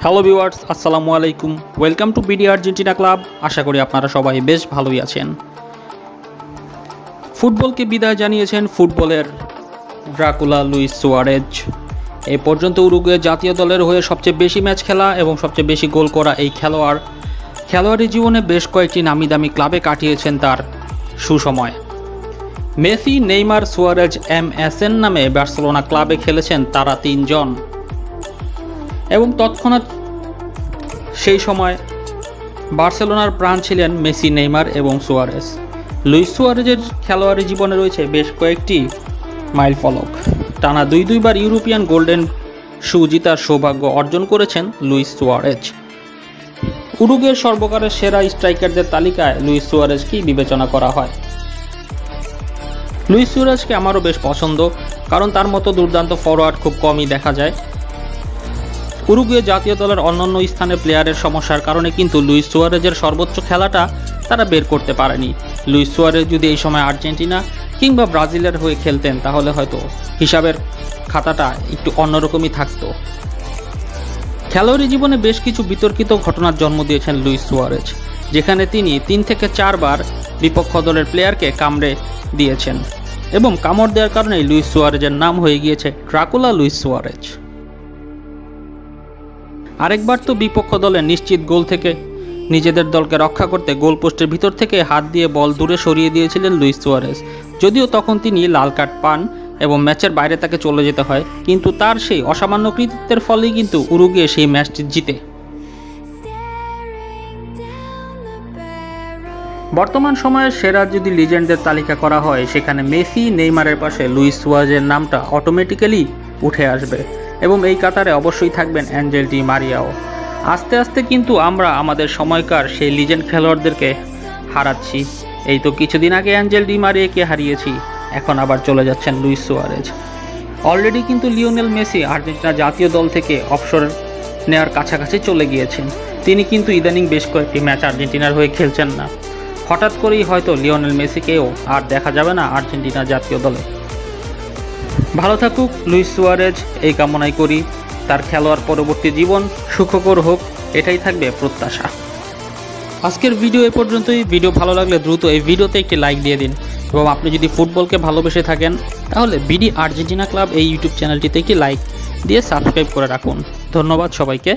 Hello viewers, আসসালামু আলাইকুম। Welcome to BD Argentina club. আশা করি আপনারা সবাই বেশ ভালোই আছেন। ফুটবলকে বিদায় জানিয়েছেন ফুটবলের ড্রাকুলা লুইস সুয়ারেজ। এ পর্যন্ত উরুগুয়ে জাতীয় দলের হয়ে সবচেয়ে বেশি ম্যাচ খেলা এবং সবচেয়ে বেশি গোল করা এই খেলোয়াড়ি জীবনে বেশ কয়েকটি নামিদামি ক্লাবে কাটিয়েছেন তার সুসময়। মেসি, নেইমার, সুয়ারেজ, MSN নামে বার্সেলোনা ক্লাবে খেলেছেন তারা তিনজন এবং তৎক্ষণাৎ সেই সময় বার্সেলোনার প্রাণ ছিলেন মেসি, নেইমার এবং সুয়ারেজ। লুইস সুয়ারেজের খেলোয়াড়ি জীবনে রয়েছে বেশ কয়েকটি মাইল ফলক। টানা দুইবার ইউরোপিয়ান গোল্ডেন শু জিতার সৌভাগ্য অর্জন করেছেন লুইস সুয়ারেজ। উরুগুয়ের সর্বকালের সেরা স্ট্রাইকারদের তালিকায় লুইস সুয়ারেজকেই বিবেচনা করা হয়। লুইস সুয়ারেজকে আমারও বেশ পছন্দ, কারণ তার মতো দুর্দান্ত ফরোয়ার্ড খুব কমই দেখা যায়। উরুগুয়ে জাতীয় দলের অন্যান্য স্থানে প্লেয়ারের সমস্যার কারণে কিন্তু লুইস সুয়ারেজের সর্বোচ্চ খেলাটা তারা বের করতে পারেনি। লুইস সুয়ারেজ যদি এই সময় আর্জেন্টিনা কিংবা ব্রাজিলের হয়ে খেলতেন তাহলে হয়তো হিসাবের খাতাটা একটু অন্যরকমই থাকতো। খেলোয়াড়ি জীবনে বেশ কিছু বিতর্কিত ঘটনার জন্ম দিয়েছেন লুইস সুয়ারেজ, যেখানে তিনি 3 থেকে 4 বার বিপক্ষ দলের প্লেয়ারকে কামড়ে দিয়েছেন এবং কামড় দেওয়ার কারণেই লুইস সুয়ারেজের নাম হয়ে গিয়েছে ড্রাকুলা লুইস সুয়ারেজ। আরেকবার তো বিপক্ষ দলের নিশ্চিত গোল থেকে নিজেদের দলকে রক্ষা করতে গোলপোস্টের ভিতর থেকে হাত দিয়ে বল দূরে সরিয়ে দিয়েছিলেন লুইস সুয়ারেজ। যদিও তখন তিনি লাল কার্ড পান এবং ম্যাচের বাইরে তাকে চলে যেতে হয়, কিন্তু তার সেই অসামান্য কৃতিত্বের ফলেই কিন্তু উরুগুয়ে সেই ম্যাচটি জিতে। বর্তমান সময়ে সেরা যদি লিজেন্ডদের তালিকা করা হয়, সেখানে মেসি, নেইমারের পাশে লুইস সুয়ারেজের নামটা অটোমেটিক্যালি উঠে আসবে এবং এই কাতারে অবশ্যই থাকবেন অ্যাঞ্জেল ডি মারিয়াও। আস্তে আস্তে কিন্তু আমরা আমাদের সময়কার সেই লিজেন্ড খেলোয়াড়দেরকে হারাচ্ছি। এই তো কিছুদিন আগে অ্যাঞ্জেল ডি মারিয়াকে হারিয়েছি, এখন আবার চলে যাচ্ছেন লুইস সুয়ারেজ। অলরেডি কিন্তু লিওনেল মেসি আর্জেন্টিনা জাতীয় দল থেকে অবসর নেওয়ার কাছাকাছি চলে গিয়েছেন। তিনি কিন্তু ইদানিং বেশ কয়েকটি ম্যাচ আর্জেন্টিনার হয়ে খেলছেন না। হঠাৎ করেই হয়তো লিওনেল মেসিকেও আর দেখা যাবে না আর্জেন্টিনা জাতীয় দলে। ভালো থাকুক লুইস সুয়ারেজ, এই কামনাই করি। তার খেলোয়াড় পরবর্তী জীবন সুখকর হোক, এটাই থাকবে প্রত্যাশা। আজকের ভিডিও এ পর্যন্তই। ভিডিও ভালো লাগলে দ্রুত এই ভিডিওতে একটি লাইক দিয়ে দিন এবং আপনি যদি ফুটবলকে ভালোবেসে থাকেন তাহলে বিডি আর্জেন্টিনা ক্লাব এই ইউটিউব চ্যানেলটিতে একটি লাইক দিয়ে সাবস্ক্রাইব করে রাখুন। ধন্যবাদ সবাইকে।